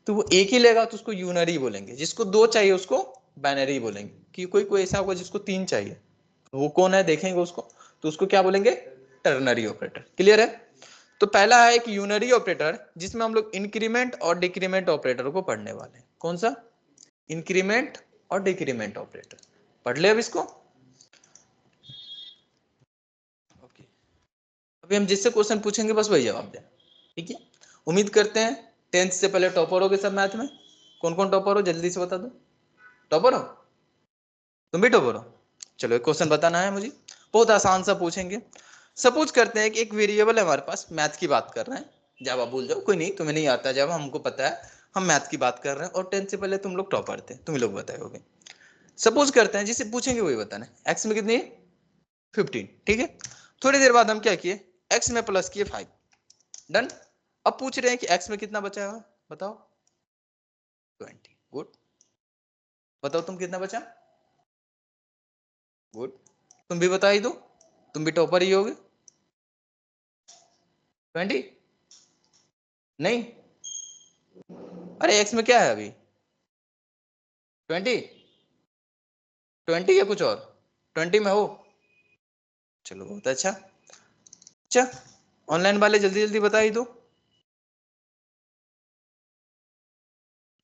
तो वो एक ही लेगा तो उसको यूनरी बोलेंगे, जिसको 2 चाहिए उसको बाइनरी बोलेंगे। कि कोई कोई ऐसा होगा जिसको 3 चाहिए, वो कौन है देखेंगे उसको, तो उसको क्या बोलेंगे, टर्नरी ऑपरेटर। क्लियर है। तो पहला है एक यूनरी ऑपरेटर, जिसमें हम लोग इंक्रीमेंट और डिक्रीमेंट ऑपरेटर को पढ़ने वाले हैं। कौन सा, इंक्रीमेंट और डिक्रीमेंट ऑपरेटर। पढ़ ले अब इसको। ओके, अभी हम जिससे क्वेश्चन पूछेंगे बस वही जवाब देना, ठीक है। उम्मीद करते हैं 10th से पहले टॉपर हो गए सब मैथ में। कौन कौन टॉपर हो जल्दी से बता दो। टॉपर हो, तुम भी टॉपर हो। चलो एक क्वेश्चन बताना है मुझे, बहुत आसान सा पूछेंगे। सपोज करते हैं कि एक वेरिएबल है हमारे पास, मैथ की बात कर रहे हैं, जावा भूल जाओ, कोई नहीं, तुम्हें नहीं आता जावा, हमको पता है, हम मैथ की बात कर रहे हैं, और 10th से पहले तुम लोग टॉपर थे, तुम लोग बताए होगे। सपोज करते हैं जिसे पूछेंगे वही बताना है, एक्स में कितनी है 15, ठीक है। थोड़ी देर बाद हम क्या किए, एक्स में प्लस किए 5। डन। अब पूछ रहे हैं कि एक्स में कितना बचा है, बताओ। 20। गुड, बताओ तुम कितना बचा। गुड, तुम भी बता ही दो, तुम भी टॉपर ही होगे। 20 नहीं, अरे एक्स में क्या है अभी, 20, 20 या कुछ और, 20 में हो। चलो बहुत अच्छा। अच्छा, ऑनलाइन वाले जल्दी जल्दी बता ही दो।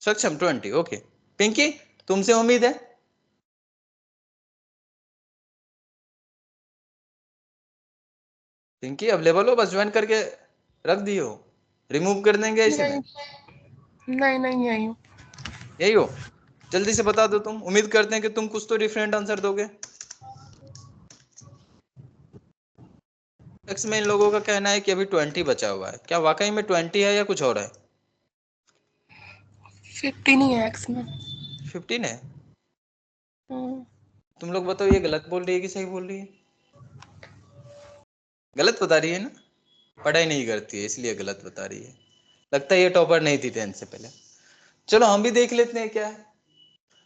सक्षम 20, ओके। पिंकी, तुमसे उम्मीद है। पिंकी अवेलेबल हो, बस ज्वाइन करके रख दियो, रिमूव कर देंगे इसे में। नहीं नहीं आई हूँ। यही हो, जल्दी से बता दो तुम, उम्मीद करते हैं कि तुम कुछ तो डिफरेंट आंसर दोगे। एक्स में इन लोगों का कहना है कि अभी 20 बचा हुआ है, क्या वाकई में 20 है या कुछ और है। 15 ही है एक्स में। 15 है। तुम लोग बताओ ये गलत बोल रही है कि सही बोल रही है। गलत बता रही है ना, पढ़ाई नहीं करती है इसलिए गलत बता रही है। लगता है ये टॉपर नहीं थी 10th से पहले। चलो हम भी देख लेते हैं क्या है,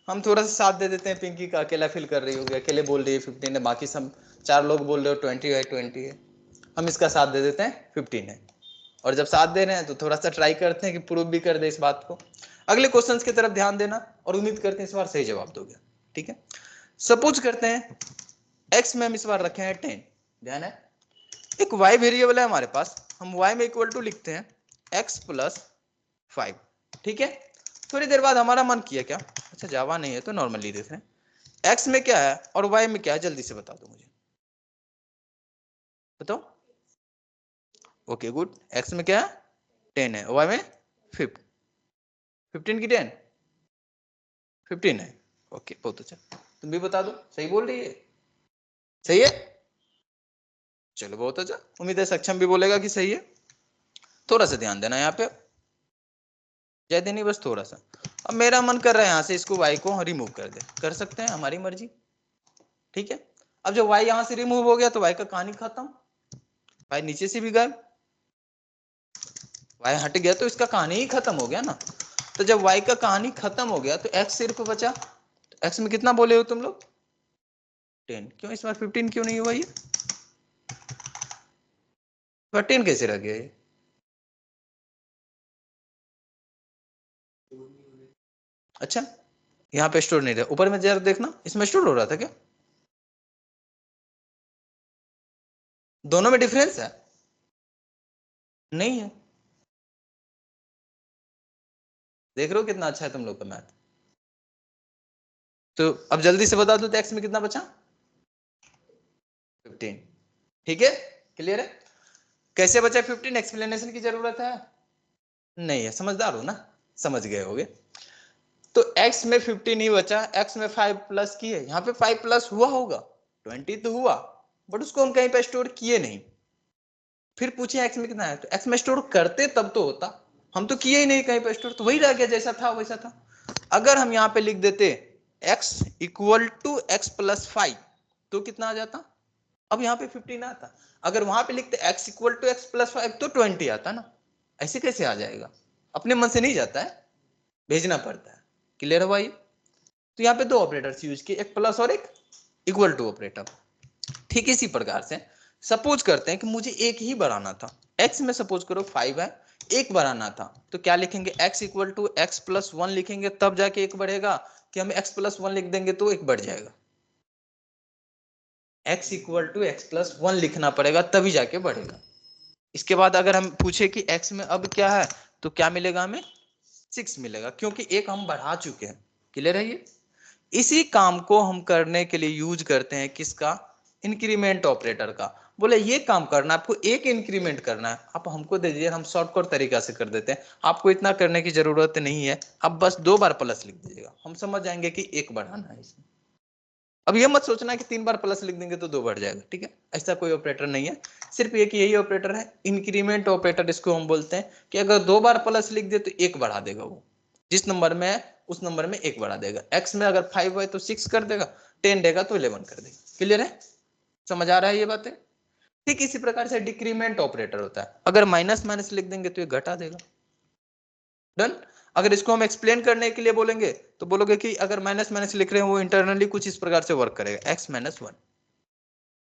हम थोड़ा सा साथ दे देते हैं। पिंकी का अकेला फील कर रही होगी, अकेले बोल रही है 15 है, बाकी सब 4 लोग बोल रहे हो 20 है 20 है। हम इसका साथ दे देते हैं 15 है। और जब साथ दे रहे हैं तो थोड़ा सा ट्राई करते हैं कि प्रूव भी कर दे इस बात को। अगले क्वेश्चंस की तरफ ध्यान देना, और उम्मीद करते हैं इस बार सही जवाब दोगे, ठीक है। सपोज करते हैं एक्स में हम इस बार रखे हैं 10, ध्यान है। एक y वेरिएबल है हमारे पास, हम y में इक्वल टू लिखते हैं x प्लस 5, ठीक है। थोड़ी देर बाद हमारा मन किया क्या, अच्छा जावा नहीं है तो नॉर्मली देख रहे हैं, x में क्या है और y में क्या है, जल्दी से बता दो मुझे, बताओ। ओके गुड, x में क्या है 10 है, y में 15 की 10, 15 है। ओके बहुत अच्छा, तुम भी बता दो सही बोल रही है, सही है। चलो बहुत अच्छा, उम्मीद है सक्षम भी बोलेगा कि सही है। थोड़ा सा ध्यान देना यहाँ पे, ज्यादा नहीं, बस थोड़ा सा। अब मेरा मन कर रहा है यहाँ से इसको y को रिमूव कर दे, कर सकते हैं, हमारी मर्जी, ठीक है। अब जब y यहाँ से रिमूव हो गया तो y का कहानी खत्म, y नीचे से भी गायब, y हट गया तो इसका कहानी ही खत्म हो गया ना। तो जब y का कहानी खत्म हो गया तो x सिर्फ बचा, तो x में कितना बोले हो तुम लोग 10, क्यों इस बार 15 क्यों नहीं हुआ, ये 10 कैसे रह गया ये। अच्छा यहाँ पे स्टोर नहीं रहा, ऊपर में जरा देखना, इसमें स्टोर हो रहा था क्या? दोनों में डिफरेंस है? नहीं है। देख रहे हो कितना अच्छा है तुम लोग का मैथ। तो अब जल्दी से बता दो तो एक्स में कितना बचा? 15। ठीक है, क्लियर है? कैसे बचा 15? एक्सप्लेनेशन की जरूरत है? नहीं है, समझदार हो ना, समझ गए होगे। तो x में 50 नहीं बचा, x में 5 प्लस किए, यहाँ पे 5 प्लस हुआ होगा, 20 तो हुआ, बट उसको हम कहीं पे स्टोर किए नहीं। फिर पूछे x में कितना है, तो x में स्टोर करते तब तो होता, हम तो किए ही नहीं कहीं पे स्टोर, तो वही रह गया जैसा था वैसा था। अगर हम यहाँ पे लिख देते x equal to x plus 5 तो कितना आ जाता? अब यहाँ पे 15 आता। अगर वहां पे लिखते x equal to x plus 5 तो 20 आता ना। ऐसे कैसे आ जाएगा? अपने मन से नहीं जाता है, भेजना पड़ता है। क्लियर है भाई? तो यहाँ पे दो ऑपरेटर्स यूज किए, एक प्लस और एक इक्वल टू ऑपरेटर। ठीक इसी प्रकार से सपोज करते हैं कि मुझे एक ही बढ़ाना था, x में सपोज करो 5 है, एक बढ़ाना था, तो क्या लिखेंगे? x equal to x plus 1 लिखेंगे तब जाके एक बढ़ेगा, कि हम x प्लस 1 लिख देंगे तो एक बढ़ जाएगा? x equal to x plus 1 लिखना पड़ेगा तभी जाके बढ़ेगा। इसके बाद अगर हम पूछे कि x में अब क्या है, तो क्या मिलेगा हमें? 6 मिलेगा, क्योंकि एक हम बढ़ा चुके हैं। क्लियर है ये? इसी काम को हम करने के लिए यूज करते हैं किसका? इंक्रीमेंट ऑपरेटर का। बोले ये काम करना आपको, एक इंक्रीमेंट करना है, आप हमको दे दीजिए, हम शॉर्टकट तरीका से कर देते हैं, आपको इतना करने की जरूरत नहीं है, आप बस 2 बार प्लस लिख दीजिएगा, हम समझ जाएंगे कि एक बढ़ाना है इसमें। अब ये मत सोचना कि 3 बार प्लस लिख देंगे तो 2 बढ़ जाएगा, ठीक है? ऐसा कोई ऑपरेटर नहीं है, सिर्फ एक यही ऑपरेटर है, इंक्रीमेंट ऑपरेटर इसको हम बोलते हैं, कि अगर 2 बार प्लस लिख दे तो एक बढ़ा देगा वो, जिस नंबर में है उस नंबर में एक बढ़ा देगा। x में अगर 5 है तो 6 कर देगा, 10 देगा तो 11 कर देगा। क्लियर है? समझ आ रहा है ये बातें? ठीक इसी प्रकार से डिक्रीमेंट ऑपरेटर होता है, अगर माइनस माइनस लिख देंगे तो ये घटा देगा। डन? अगर इसको हम एक्सप्लेन करने के लिए बोलेंगे तो बोलोगे कि अगर माइनस माइनस लिख रहे हैं वो इंटरनली कुछ इस प्रकार से वर्क करेगा, x minus 1,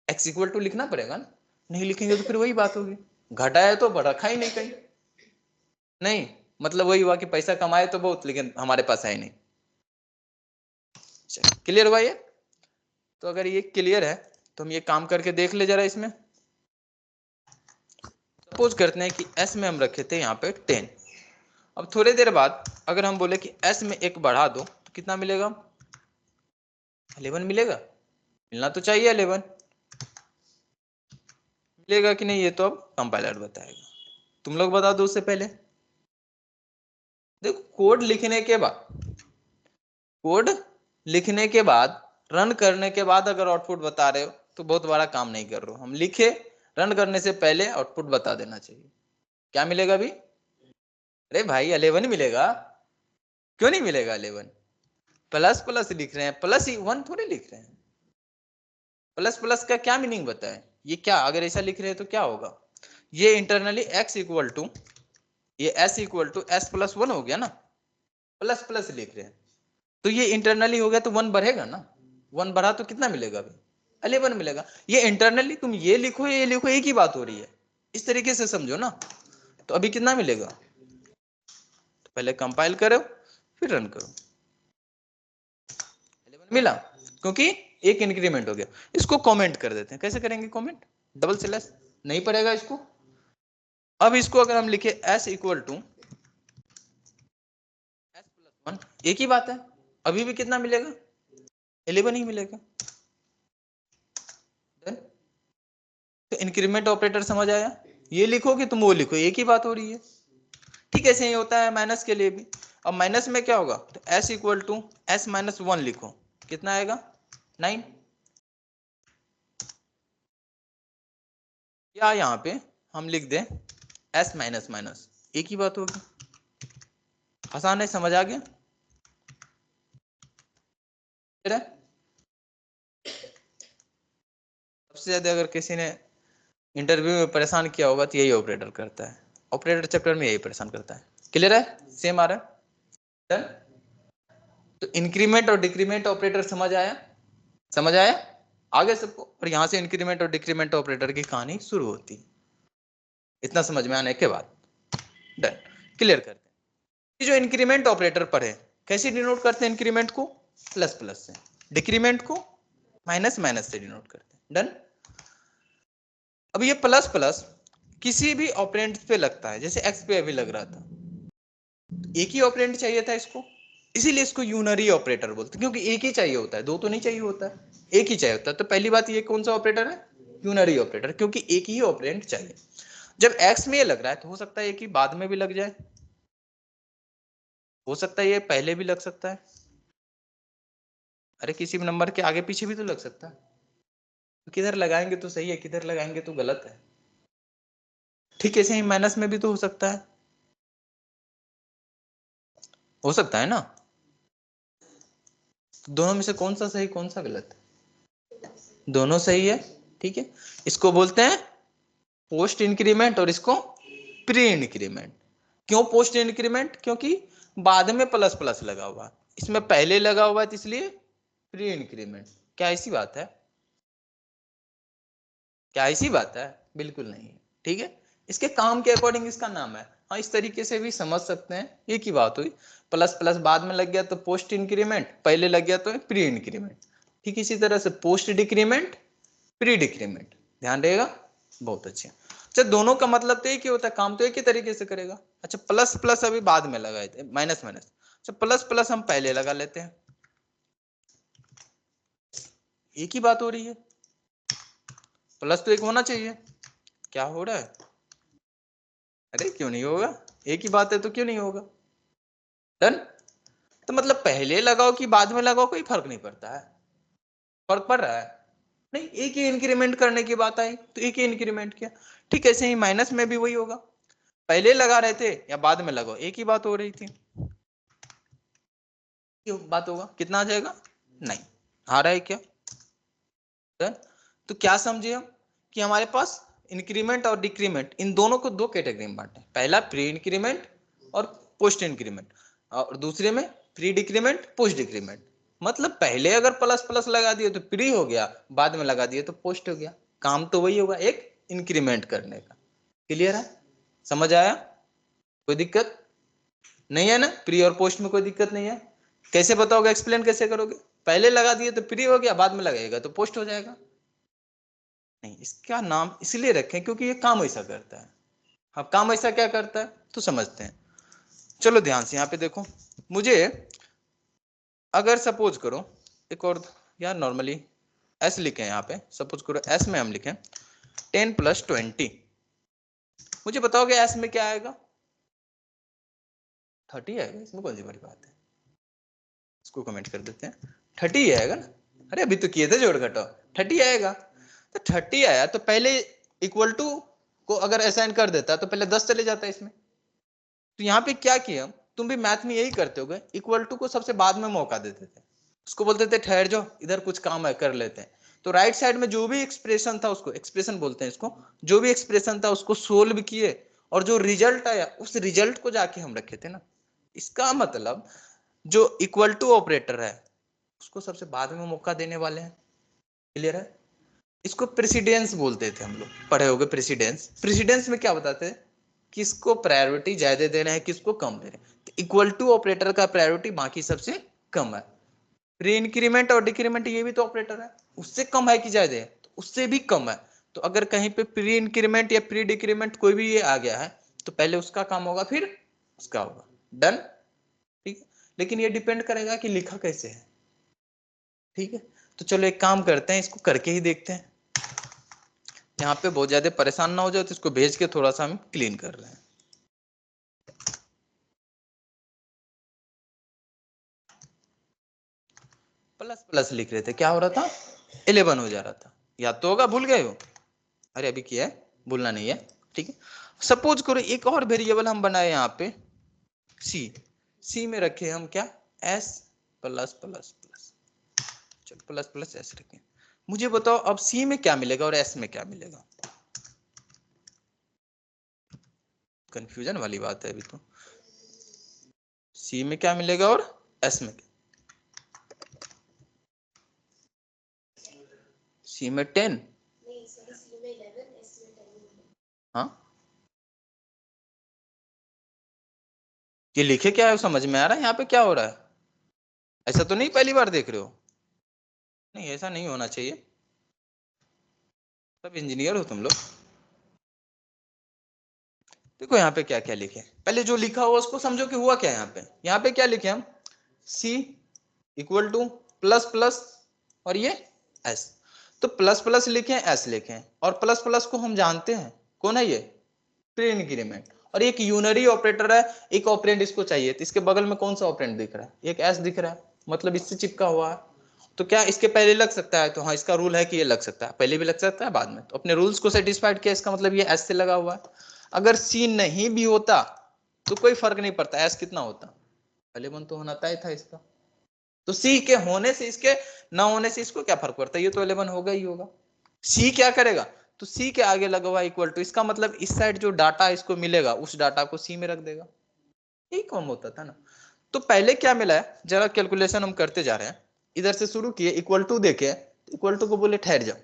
x equal to लिखना पड़ेगा ना, नहीं लिखेंगे तो फिर वही बात होगी, घटाया तो रखा ही नहीं कहीं, नहीं मतलब वही हुआ कि पैसा कमाए तो बहुत लेकिन हमारे पास है ही नहीं। क्लियर हुआ ये? तो अगर ये क्लियर है तो हम ये काम करके देख ले जरा। इसमें सपोज करते हैं कि s में हम रखे थे यहाँ पे 10, अब थोड़ी देर बाद अगर हम बोले कि s में एक बढ़ा दो तो कितना मिलेगा? 11 मिलेगा। मिलना तो चाहिए 11, मिलेगा कि नहीं ये तो अब कंपाइलर बताएगा, तुम लोग बता दो उससे पहले। देखो कोड लिखने के बाद, कोड लिखने के बाद, रन करने के बाद अगर आउटपुट बता रहे हो तो बहुत बड़ा काम नहीं कर रहे हो। हम लिखे, रन करने से पहले आउटपुट बता देना चाहिए। क्या मिलेगा अभी? अरे भाई 11 मिलेगा, क्यों नहीं मिलेगा 11? प्लस प्लस लिख रहे हैं, प्लस ही 1 थोड़ी लिख रहे हैं। प्लस प्लस का क्या मीनिंग बताए? ये क्या अगर ऐसा लिख रहे हैं तो क्या होगा? ये इंटरनली x इक्वल टू, ये s equal to s plus 1 हो गया ना, प्लस प्लस लिख रहे हैं तो ये इंटरनली हो गया तो 1 बढ़ेगा ना, 1 बढ़ा तो कितना मिलेगा अभी? 11 मिलेगा। ये इंटरनली तुम ये लिखो ये लिखो एक ही बात हो रही है, इस तरीके से समझो ना। तो अभी कितना मिलेगा? तो पहले कंपाइल करो फिर रन करो, 11 मिला, क्योंकि एक इंक्रीमेंट हो गया। इसको कमेंट कर देते हैं, कैसे करेंगे कमेंट? डबल स्लैश नहीं पड़ेगा इसको। अब इसको अगर हम लिखे s equal to s plus 1, एक ही बात है, अभी भी कितना मिलेगा? 11 ही मिलेगा। तो इंक्रीमेंट ऑपरेटर समझ आया? ये लिखो कि तुम वो लिखो, एक ही बात हो रही है। ठीक ऐसे ही होता है माइनस के लिए भी। अब माइनस में क्या होगा? तो s equal to s minus 1 लिखो, कितना आएगा? 9। या यहाँ पे हम लिख दें s माइनस माइनस, एक ही बात होगी। आसान है, समझ आ गया? सबसे ज्यादा अगर किसी ने इंटरव्यू में परेशान किया होगा तो यही ऑपरेटर करता है, ऑपरेटर चक्कर में यही परेशान करता है। क्लियर है? सेम आ रहा है? तो इंक्रीमेंट और डिक्रीमेंट ऑपरेटर समझ आया? समझ आया आगे सबको? और यहां से इंक्रीमेंट और डिक्रीमेंट ऑपरेटर की कहानी शुरू होती है। इतना समझ में आने के बाद डन, क्लियर करते हैं। जो इंक्रीमेंट ऑपरेटर पढ़े कैसे डिनोट करते हैं इंक्रीमेंट को? प्लस प्लस से। डिक्रीमेंट को माइनस माइनस से डिनोट करते हैं। डन। अब ये प्लस प्लस किसी भी ऑपरेंड पे लगता है, जैसे एक्स पे अभी लग रहा था, एक ही ऑपरेंड चाहिए था इसको, इसीलिए इसको यूनरी ऑपरेटर बोलते हैं, क्योंकि एक ही चाहिए होता है, दो तो नहीं चाहिए होता है, एक ही चाहिए होता है। तो पहली बात ये कौन सा ऑपरेटर है? यूनरी ऑपरेटर, क्योंकि एक ही ऑपरेंड चाहिए। जब एक्स में ये लग रहा है तो हो सकता है कि बाद में भी लग जाए, हो सकता है ये पहले भी लग सकता है, अरे किसी भी नंबर के आगे पीछे भी तो लग सकता है। तो किधर लगाएंगे तो सही है, किधर लगाएंगे तो गलत है। ठीक ऐसे ही माइनस में भी तो हो सकता है, हो सकता है ना। तो दोनों में से कौन सा सही कौन सा गलत? दोनों सही है। ठीक है, इसको बोलते हैं पोस्ट इंक्रीमेंट और इसको प्री इंक्रीमेंट। क्यों पोस्ट इंक्रीमेंट? क्योंकि बाद में प्लस प्लस लगा हुआ, इसमें पहले लगा हुआ है, इसलिए प्री इंक्रीमेंट। क्या ऐसी बात है? क्या ऐसी बात है? बिल्कुल नहीं है। ठीक है, इसके काम के अकॉर्डिंग इसका नाम है। हाँ, इस तरीके से भी समझ सकते हैं, एक ही बात हुई। प्लस प्लस बाद में लग गया तो पोस्ट इंक्रीमेंट, पहले लग गया तो प्री इंक्रीमेंट। ठीक इसी तरह से पोस्ट डिक्रीमेंट, प्री डिक्रीमेंट, ध्यान रहेगा। बहुत अच्छे। अच्छा, दोनों का मतलब तो एक ही होता है, काम तो एक ही तरीके से करेगा। अच्छा, प्लस प्लस अभी बाद में लगाए थे, माइनस माइनस। अच्छा, प्लस प्लस हम पहले लगा लेते हैं, एक ही बात हो रही है। प्लस तो एक होना चाहिए, क्या हो रहा है? अरे क्यों नहीं होगा, एक ही बात है तो क्यों नहीं होगा। डन। तो मतलब पहले लगाओ कि बाद में लगाओ कोई फर्क नहीं पड़ता है, फर्क पड़ रहा है नहीं। एक ही इंक्रीमेंट करने की बात आई तो एक ही इंक्रीमेंट किया। ठीक ऐसे ही माइनस में भी वही होगा, पहले लगा रहे थे या बाद में लगाओ एक ही बात हो रही थी। क्यों बात होगा, कितना आ जाएगा? नहीं आ रहा है क्या? तो क्या समझे हम कि हमारे पास इंक्रीमेंट और डिक्रीमेंट, इन दोनों को दो कैटेगरी में बांटे। पहला प्री इंक्रीमेंट और पोस्ट इंक्रीमेंट, और दूसरे में प्री डिक्रीमेंट पोस्ट डिक्रीमेंट। मतलब पहले अगर प्लस प्लस लगा दिए तो प्री हो गया, बाद में लगा दिए तो पोस्ट हो गया, काम तो वही होगा, एक इंक्रीमेंट करने का। क्लियर है? समझ आया? कोई दिक्कत नहीं है ना? प्री और पोस्ट में कोई दिक्कत नहीं है। कैसे बताओगे, एक्सप्लेन कैसे करोगे? पहले लगा दिए तो प्री हो गया, बाद में लगाएगा तो पोस्ट हो जाएगा। नहीं, इसका नाम इसलिए रखें क्योंकि ये काम ऐसा करता है। अब काम ऐसा क्या करता है तो समझते हैं। चलो ध्यान से यहाँ पे देखो, मुझे अगर सपोज करो एक और, यार नॉर्मली एस लिखे यहाँ पे, सपोज करो एस में हम लिखें 10 + 20। मुझे बताओगे एस में क्या आएगा? 30 आएगा, इसमें कौन सी बड़ी बात है। इसको कमेंट कर देते हैं, 30 आएगा ना। अरे अभी तो किए थे जोड़ घटाओ, 30 आएगा। तो 30 आया तो पहले इक्वल टू को अगर असाइन कर देता तो पहले 10 चले जाता इसमें। तो यहाँ पे क्या किया, तुम भी मैथ में यही करते हो, इक्वल टू को सबसे बाद में मौका देते थे, उसको बोलते थे ठहर जाओ इधर कुछ काम है कर लेते हैं। तो राइट साइड में जो भी एक्सप्रेशन था, उसको एक्सप्रेशन बोलते हैं इसको, जो भी एक्सप्रेशन था उसको सोल्व किए, और जो रिजल्ट आया उस रिजल्ट को जाके हम रखे थे ना। इसका मतलब जो इक्वल टू ऑपरेटर है उसको सबसे बाद में मौका देने वाले हैं। क्लियर है? इसको प्रेसिडेंस बोलते थे हम लोग, पढ़े होगे प्रेसिडेंस। प्रेसिडेंस में क्या बताते हैं, किसको प्रायोरिटी ज्यादा दे रहे हैं, किसको कम दे रहे हैं। तो इक्वल टू ऑपरेटर का प्रायोरिटी बाकी सबसे कम है। प्री इंक्रीमेंट और डिक्रीमेंट ये भी तो ऑपरेटर है, उससे कम है कि ज्यादा है? तो उससे भी कम है। तो अगर कहीं पे प्री इंक्रीमेंट या प्री डिक्रीमेंट कोई भी ये आ गया है तो पहले उसका काम होगा फिर उसका होगा। डन। ठीक है, लेकिन ये डिपेंड करेगा कि लिखा कैसे है। ठीक है, तो चलो एक काम करते हैं, इसको करके ही देखते हैं। यहाँ पे बहुत ज्यादा परेशान ना हो जाए तो इसको भेज के थोड़ा सा हम क्लीन कर रहे हैं। प्लस प्लस लिख रहे थे, क्या हो रहा था? 11 हो जा रहा था, याद तो होगा, भूल गए हो? अरे अभी किया है, भूलना नहीं है। ठीक है, सपोज करो एक और वेरिएबल हम बनाए यहाँ पे सी, सी में रखे हम क्या, एस प्लस प्लस प्लस, चलो प्लस प्लस एस रखें। मुझे बताओ अब सी में क्या मिलेगा और एस में क्या मिलेगा? कंफ्यूजन वाली बात है अभी तो। सी में क्या मिलेगा और एस में क्या? सी में 10, हाँ ये लिखे क्या है समझ में आ रहा है यहाँ पे क्या हो रहा है? ऐसा तो नहीं पहली बार देख रहे हो? नहीं, ऐसा नहीं होना चाहिए, सब इंजीनियर हो तुम लोग। देखो यहाँ पे क्या क्या लिखे, पहले जो लिखा हुआ उसको समझो कि हुआ क्या यहाँ पे क्या लिखे हम, C equal two plus plus और ये S। तो प्लस प्लस लिखे, S लिखे, और प्लस प्लस को हम जानते हैं कौन है ये, प्री इंक्रीमेंट, और एक यूनरी ऑपरेटर है, एक ऑपरेंड इसको चाहिए, तो इसके बगल में कौन सा ऑपरेंड दिख रहा है, एक S दिख रहा है, मतलब इससे चिपका हुआ है। तो क्या इसके पहले लग सकता है? तो हाँ, इसका रूल है कि ये लग सकता है, पहले भी लग सकता है बाद में, तो अपने रूल्स को सेटिस्फाइड किया, इसका मतलब ये S से लगा हुआ है। अगर C नहीं भी होता तो कोई फर्क नहीं पड़ता, S कितना होता, 11 तो होना तय था इसका। तो C के होने से इसके ना होने से इसको क्या फर्क पड़ता है, ये तो 11 होगा ही होगा। C क्या करेगा, तो C के आगे लगा हुआ इक्वल टू, इसका मतलब इस साइड जो डाटा इसको मिलेगा उस डाटा को C में रख देगा, यही काम होता था ना। तो पहले क्या मिला है, जरा कैलकुलेशन हम करते जा रहे हैं, इधर से शुरू किए, इक्वल टू देखे, इक्वल टू को बोले ठहर जाओ,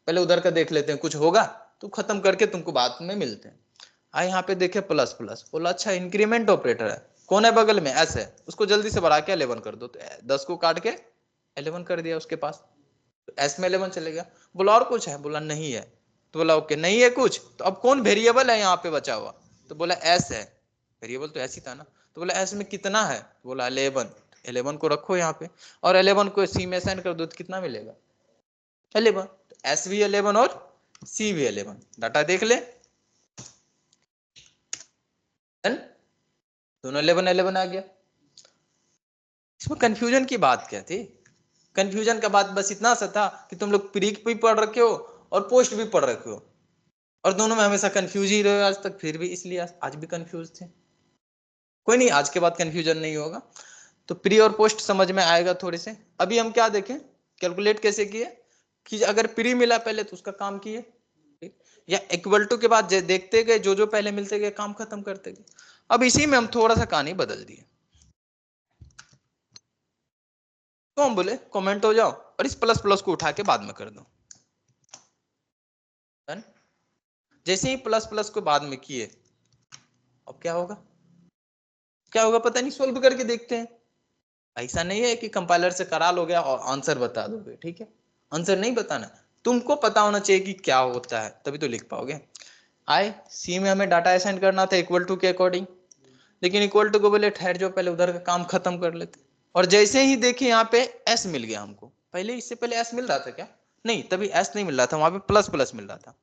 पहले उधर का देख लेते हैं, कुछ होगा तो खत्म करके तुमको बाद में मिलते हैं। यहाँ पे देखे प्लस प्लस, बोला अच्छा इंक्रीमेंट ऑपरेटर है, कौन है बगल में, S है, उसको जल्दी से बढ़ा के 11 कर दो, तो 10 को काट के 11 कर दिया उसके पास, तो S में 11 चले गया। बोला और कुछ है, बोला नहीं है, तो बोला ओके नहीं है कुछ, तो अब कौन वेरिएबल है यहाँ पे बचा हुआ, तो बोला S है, वेरिएबल तो ऐसी था ना, तो बोला S में कितना है, बोला 11, 11 को रखो यहाँ पे, और 11 को C में असाइन कर दो, तो कितना मिलेगा 11, तो S भी 11 और C भी 11, डाटा देख ले, दोनों 11 11 आ गया। इसमें कंफ्यूजन की बात क्या थी, कंफ्यूजन का बात बस इतना सा था कि तुम लोग प्री भी पढ़ रखे हो और पोस्ट भी पढ़ रखे हो, और दोनों में हमेशा कंफ्यूज ही रहे आज तक, फिर भी इसलिए आज भी कंफ्यूज थे। कोई नहीं, आज के बाद कंफ्यूजन नहीं होगा, तो प्री और पोस्ट समझ में आएगा थोड़े से। अभी हम क्या देखें, कैलकुलेट कैसे किए, कि अगर प्री मिला पहले तो उसका काम किए, या इक्वल टू के बाद देखते गए, जो जो पहले मिलते गए काम खत्म करते गए। अब इसी में हम थोड़ा सा कहानी बदल दिए, तो हम बोले कमेंट हो जाओ और इस प्लस प्लस को उठा के बाद में कर दो। जैसे ही प्लस प्लस को बाद में किए, अब क्या होगा, क्या होगा पता नहीं, सोल्व करके देखते हैं। ऐसा नहीं है कि कंपाइलर से करा लोगे और आंसर बता दोगे, ठीक है, आंसर नहीं बताना, तुमको पता होना चाहिए कि क्या होता है, तभी तो लिख पाओगे। C में हमें डाटा असाइन करना था इक्वल टू के अकॉर्डिंग, लेकिन इक्वल टू को बोले ठहर जाओ पहले उधर का काम खत्म कर लेते, और जैसे ही देखे यहाँ पे S मिल गया हमको, पहले इससे पहले S मिल रहा था क्या, नहीं, तभी S नहीं मिल रहा था, वहां पे प्लस प्लस मिल रहा था,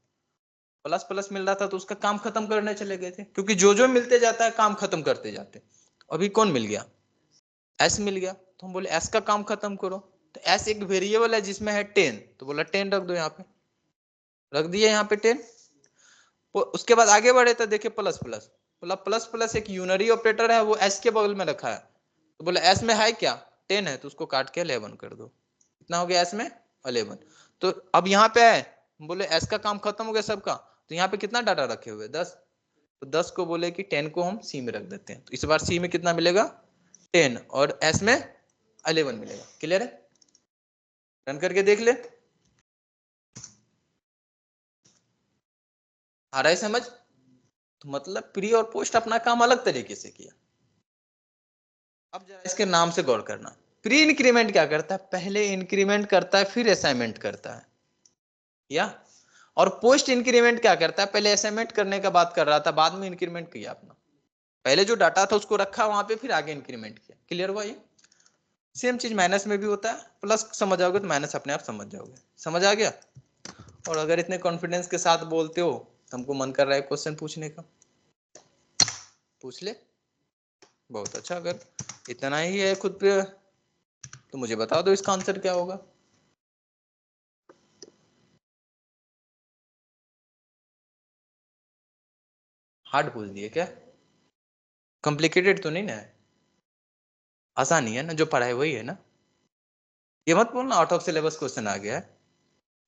प्लस प्लस मिल रहा था, तो उसका काम खत्म करने चले गए थे, क्योंकि जो जो मिलते जाता है काम खत्म करते जाते। अभी कौन मिल गया, S मिल गया, तो हम बोले S का काम खत्म करो, तो S एक वेरिएबल है जिसमें है 10, तो बोला 10 रख दो, यहाँ पे रख दिया, यहाँ पे 10। उसके बाद आगे बढ़े तो देखे प्लस प्लस, बोला प्लस प्लस एक यूनरी ऑपरेटर है, वो S के बगल में रखा है, तो बोला S में है क्या, 10 है, तो उसको काट के 11 कर दो, कितना हो गया S में 11। तो अब यहाँ पे है, बोले S का काम खत्म हो गया सबका, तो यहाँ पे कितना डाटा रखे हुए 10, तो 10 को बोले कि 10 को हम C में रख देते हैं, तो इस बार C में कितना मिलेगा 10 और S में 11 मिलेगा। क्लियर है, रन करके देख ले, आ रहा है समझ, तो मतलब प्री और पोस्ट अपना काम अलग तरीके से किया। अब जरा इसके नाम से गौर करना, प्री इंक्रीमेंट क्या करता है, पहले इंक्रीमेंट करता है फिर असाइनमेंट करता है, या और पोस्ट इंक्रीमेंट क्या करता है, पहले असाइनमेंट करने का बात कर रहा था, बाद में इंक्रीमेंट किया अपना, पहले जो डाटा था उसको रखा वहां पे, फिर आगे इंक्रीमेंट किया। क्लियर हुआ ये, सेम चीज माइनस में भी होता है, प्लस समझ आओगे तो माइनस अपने आप समझ जाओगे, समझ आ गया। और अगर इतने कॉन्फिडेंस के साथ बोलते हो तो हमको मन कर रहा है क्वेश्चन पूछने का, पूछ ले, बहुत अच्छा। अगर इतना ही है खुद पे तो मुझे बता दो इसका आंसर क्या होगा। हार्ड पूछ दिए क्या, कॉम्प्लिकेटेड तो नहीं ना है, आसान ही है ना, जो पढ़ा है वही है ना, ये मत बोलना आउट ऑफ सिलेबस क्वेश्चन आ गया है,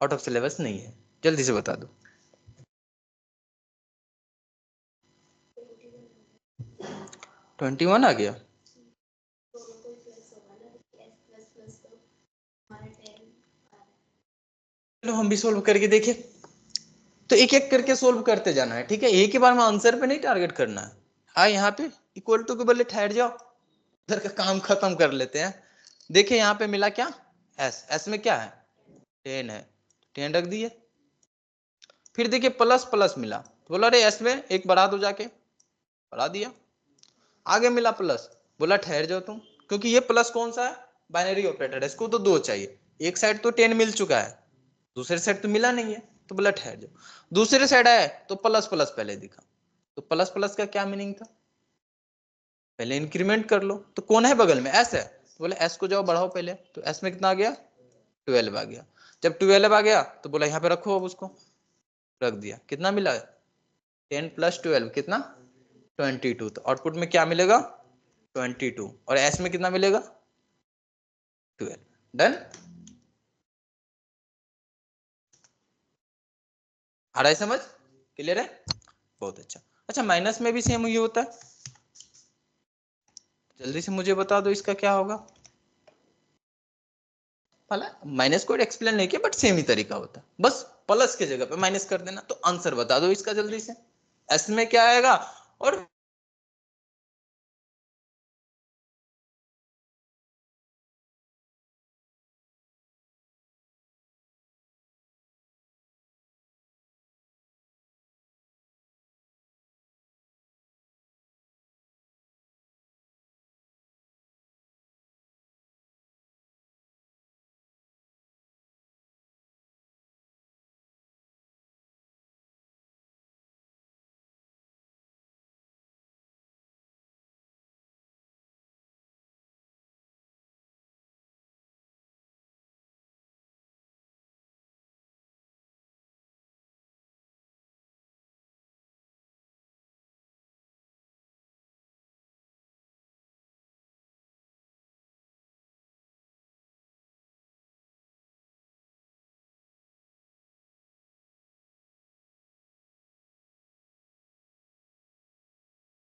आउट ऑफ सिलेबस नहीं है, जल्दी से बता दो। 21 आ गया, चलो हम भी सोल्व करके देखें, तो एक एक करके सोल्व करते जाना है, ठीक है, एक ही बार में आंसर पे नहीं टारगेट करना है। यहाँ पे इक्वल टू के बदले ठहर जाओ, उधर का काम खत्म कर लेते हैं, देखिए यहाँ पे मिला क्या, एस, एस में क्या है 10 है, 10 रख दिए। फिर देखिए प्लस प्लस मिला, तो बोला अरे एस में एक बढ़ा दो, जाके बढ़ा दिया। आगे मिला प्लस, बोला ठहर जाओ तुम, क्योंकि ये प्लस कौन सा है, बाइनरी ऑपरेटर है, इसको तो 2 चाहिए। एक साइड तो 10 मिल चुका है, दूसरे साइड तो मिला नहीं है, तो बोला ठहर जाओ। दूसरे साइड आए तो प्लस प्लस पहले दिखा, तो प्लस प्लस का क्या मीनिंग था, पहले इंक्रीमेंट कर लो। तो कौन है बगल में, एस है, तो बोले एस को जाओ बढ़ाओ पहले, तो एस में कितना आ गया 12 आ गया। जब 12 आ गया तो बोला यहाँ पे रखो, अब उसको रख दिया, कितना मिला 10 + 12 कितना 22। तो आउटपुट में क्या मिलेगा 22, और एस में कितना मिलेगा 12। डन, आ रहा है समझ, क्लियर है, बहुत अच्छा। अच्छा माइनस में भी सेम ही होता है, जल्दी से मुझे बता दो इसका क्या होगा। माइनस को एक्सप्लेन नहीं किया, बट सेम ही तरीका होता है, बस प्लस के जगह पे माइनस कर देना। तो आंसर बता दो इसका जल्दी से, एस में क्या आएगा और